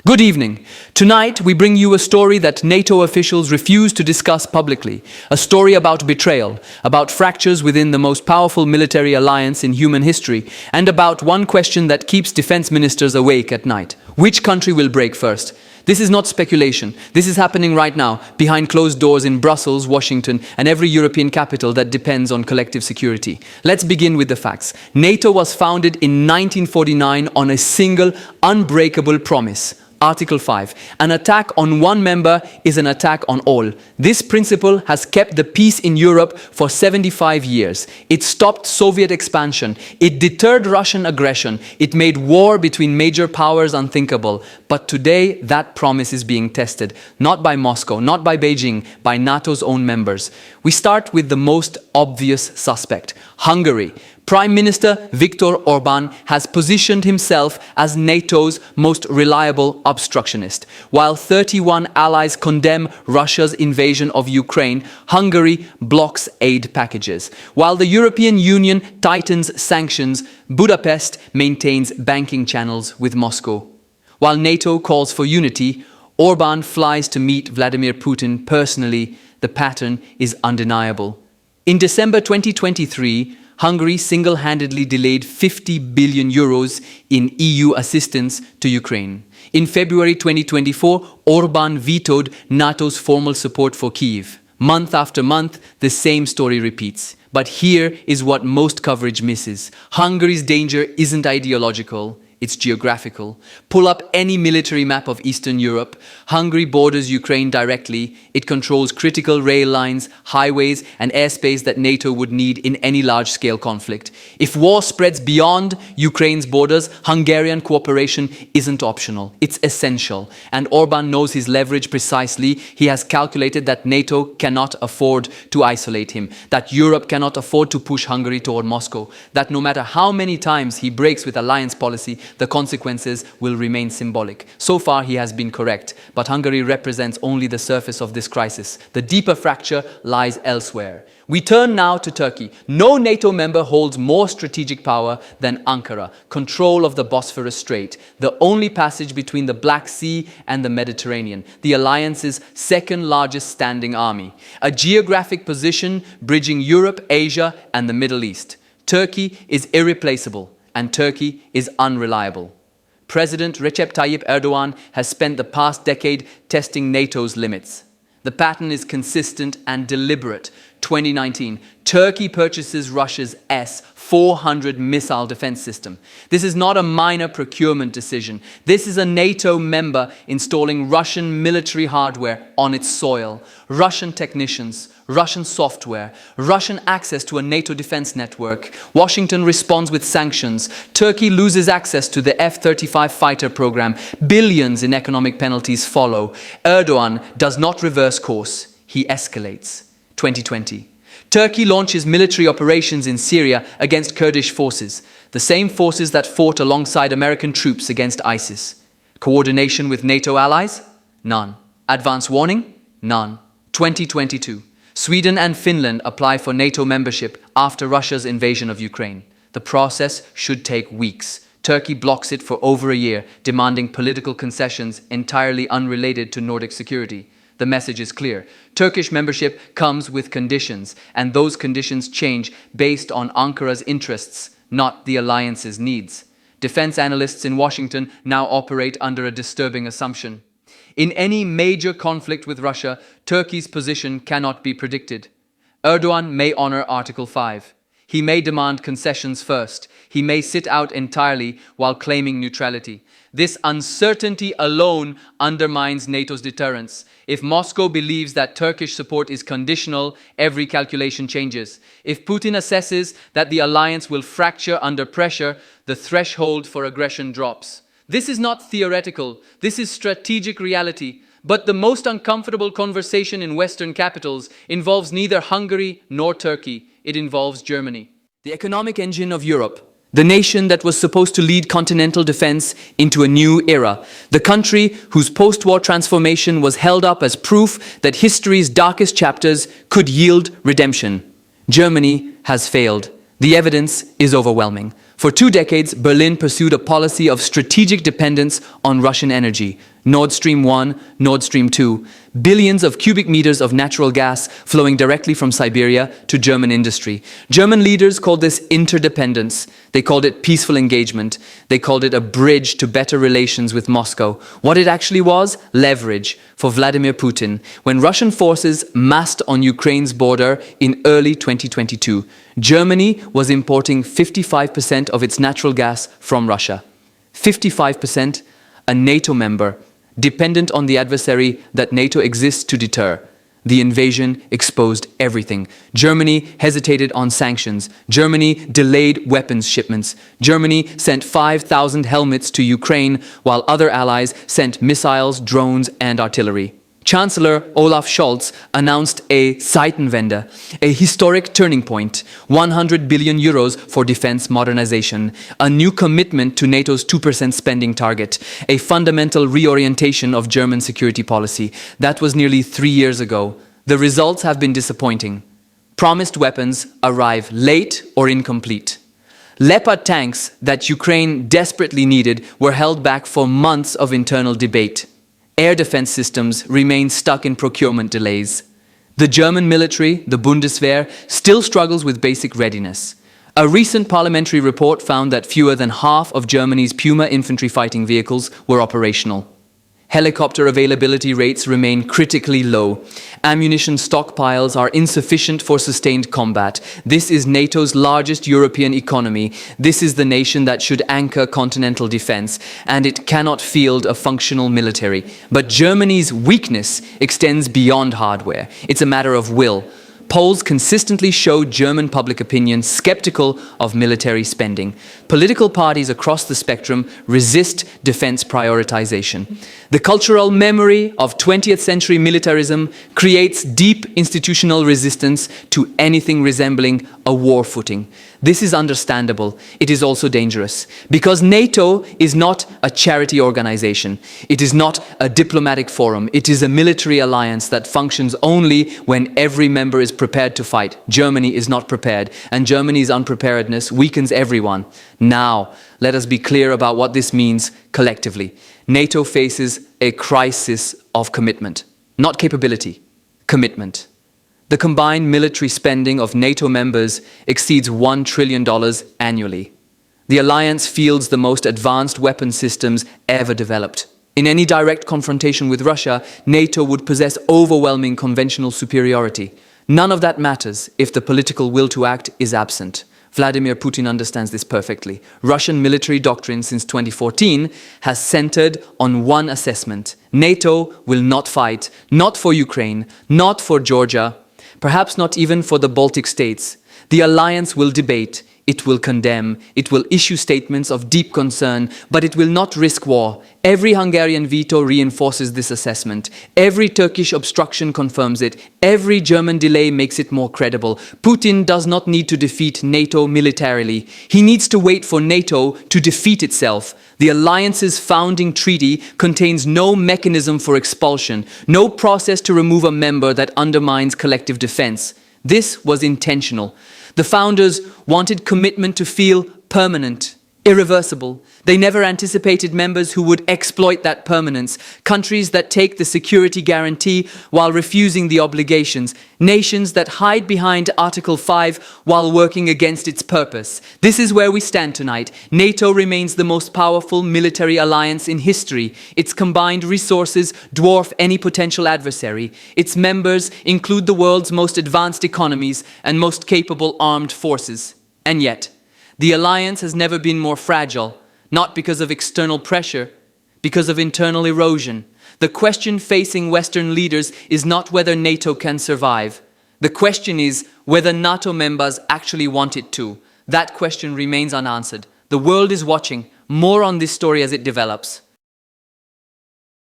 Good evening. Tonight we bring you a story that NATO officials refuse to discuss publicly. A story about betrayal, about fractures within the most powerful military alliance in human history, and about one question that keeps defense ministers awake at night. Which country will break first? This is not speculation. This is happening right now, behind closed doors in Brussels, Washington, and every European capital that depends on collective security. Let's begin with the facts. NATO was founded in 1949 on a single, unbreakable promise. Article 5. An attack on one member is an attack on all. This principle has kept the peace in Europe for 75 years. It stopped Soviet expansion. It deterred Russian aggression. It made war between major powers unthinkable. But today, that promise is being tested. Not by Moscow, not by Beijing, by NATO's own members. We start with the most obvious suspect, Hungary. Prime Minister Viktor Orbán has positioned himself as NATO's most reliable obstructionist. While 31 allies condemn Russia's invasion of Ukraine, Hungary blocks aid packages. While the European Union tightens sanctions, Budapest maintains banking channels with Moscow. While NATO calls for unity, Orbán flies to meet Vladimir Putin personally. The pattern is undeniable. In December 2023, Hungary single-handedly delayed 50 billion euros in EU assistance to Ukraine. In February 2024, Orbán vetoed NATO's formal support for Kyiv. Month after month, the same story repeats. But here is what most coverage misses. Hungary's danger isn't ideological. It's geographical. Pull up any military map of Eastern Europe. Hungary borders Ukraine directly. It controls critical rail lines, highways, and airspace that NATO would need in any large-scale conflict. If war spreads beyond Ukraine's borders, Hungarian cooperation isn't optional. It's essential. And Orbán knows his leverage precisely. He has calculated that NATO cannot afford to isolate him, that Europe cannot afford to push Hungary toward Moscow, that no matter how many times he breaks with alliance policy, the consequences will remain symbolic. So far, he has been correct, but Hungary represents only the surface of this crisis. The deeper fracture lies elsewhere. We turn now to Turkey. No NATO member holds more strategic power than Ankara, control of the Bosphorus Strait, the only passage between the Black Sea and the Mediterranean, the alliance's second largest standing army, a geographic position bridging Europe, Asia, and the Middle East. Turkey is irreplaceable. And Turkey is unreliable. President Recep Tayyip Erdogan has spent the past decade testing NATO's limits. The pattern is consistent and deliberate. 2019, Turkey purchases Russia's S-400 missile defense system. This is not a minor procurement decision. This is a NATO member installing Russian military hardware on its soil, Russian technicians, Russian software, Russian access to a NATO defense network. Washington responds with sanctions. Turkey loses access to the F-35 fighter program. Billions in economic penalties follow. Erdogan does not reverse course. He escalates. 2020. Turkey launches military operations in Syria against Kurdish forces, the same forces that fought alongside American troops against ISIS. Coordination with NATO allies? None. Advance warning? None. 2022. Sweden and Finland apply for NATO membership after Russia's invasion of Ukraine. The process should take weeks. Turkey blocks it for over a year, demanding political concessions entirely unrelated to Nordic security. The message is clear. Turkish membership comes with conditions, and those conditions change based on Ankara's interests, not the alliance's needs. Defense analysts in Washington now operate under a disturbing assumption. In any major conflict with Russia, Turkey's position cannot be predicted. Erdogan may honor Article 5. He may demand concessions first. He may sit out entirely while claiming neutrality. This uncertainty alone undermines NATO's deterrence. If Moscow believes that Turkish support is conditional, every calculation changes. If Putin assesses that the alliance will fracture under pressure, the threshold for aggression drops. This is not theoretical. This is strategic reality. But the most uncomfortable conversation in Western capitals involves neither Hungary nor Turkey. It involves Germany. The economic engine of Europe. The nation that was supposed to lead continental defense into a new era. The country whose post-war transformation was held up as proof that history's darkest chapters could yield redemption. Germany has failed. The evidence is overwhelming. For 2 decades, Berlin pursued a policy of strategic dependence on Russian energy. Nord Stream 1, Nord Stream 2, billions of cubic meters of natural gas flowing directly from Siberia to German industry. German leaders called this interdependence. They called it peaceful engagement. They called it a bridge to better relations with Moscow. What it actually was? Leverage for Vladimir Putin. When Russian forces massed on Ukraine's border in early 2022, Germany was importing 55% of its natural gas from Russia. 55%, a NATO member, dependent on the adversary that NATO exists to deter. The invasion exposed everything. Germany hesitated on sanctions. Germany delayed weapons shipments. Germany sent 5,000 helmets to Ukraine, while other allies sent missiles, drones, and artillery. Chancellor Olaf Scholz announced a Zeitenwende, a historic turning point, 100 billion euros for defense modernization, a new commitment to NATO's 2% spending target, a fundamental reorientation of German security policy. That was nearly 3 years ago. The results have been disappointing. Promised weapons arrive late or incomplete. Leopard tanks that Ukraine desperately needed were held back for months of internal debate. Air defense systems remain stuck in procurement delays. The German military, the Bundeswehr, still struggles with basic readiness. A recent parliamentary report found that fewer than half of Germany's Puma infantry fighting vehicles were operational. Helicopter availability rates remain critically low. Ammunition stockpiles are insufficient for sustained combat. This is NATO's largest European economy. This is the nation that should anchor continental defense, and it cannot field a functional military. But Germany's weakness extends beyond hardware. It's a matter of will. Polls consistently show German public opinion skeptical of military spending. Political parties across the spectrum resist defense prioritization. The cultural memory of 20th century militarism creates deep institutional resistance to anything resembling a war footing. This is understandable. It is also dangerous, because NATO is not a charity organization. It is not a diplomatic forum. It is a military alliance that functions only when every member is prepared to fight. Germany is not prepared, and Germany's unpreparedness weakens everyone. Now, let us be clear about what this means collectively. NATO faces a crisis of commitment, not capability, commitment. The combined military spending of NATO members exceeds $1 trillion annually. The alliance fields the most advanced weapon systems ever developed. In any direct confrontation with Russia, NATO would possess overwhelming conventional superiority. None of that matters if the political will to act is absent. Vladimir Putin understands this perfectly. Russian military doctrine since 2014 has centered on one assessment. NATO will not fight, not for Ukraine, not for Georgia, perhaps not even for the Baltic states. The alliance will debate, it will condemn, it will issue statements of deep concern, but it will not risk war. Every Hungarian veto reinforces this assessment. Every Turkish obstruction confirms it. Every German delay makes it more credible. Putin does not need to defeat NATO militarily. He needs to wait for NATO to defeat itself. The alliance's founding treaty contains no mechanism for expulsion, no process to remove a member that undermines collective defense. This was intentional. The founders wanted commitment to feel permanent, irreversible. They never anticipated members who would exploit that permanence, countries that take the security guarantee while refusing the obligations, nations that hide behind Article 5 while working against its purpose. This is where we stand tonight. NATO remains the most powerful military alliance in history. Its combined resources dwarf any potential adversary. Its members include the world's most advanced economies and most capable armed forces. And yet, the alliance has never been more fragile, not because of external pressure, because of internal erosion. The question facing Western leaders is not whether NATO can survive. The question is whether NATO members actually want it to. That question remains unanswered. The world is watching. More on this story as it develops.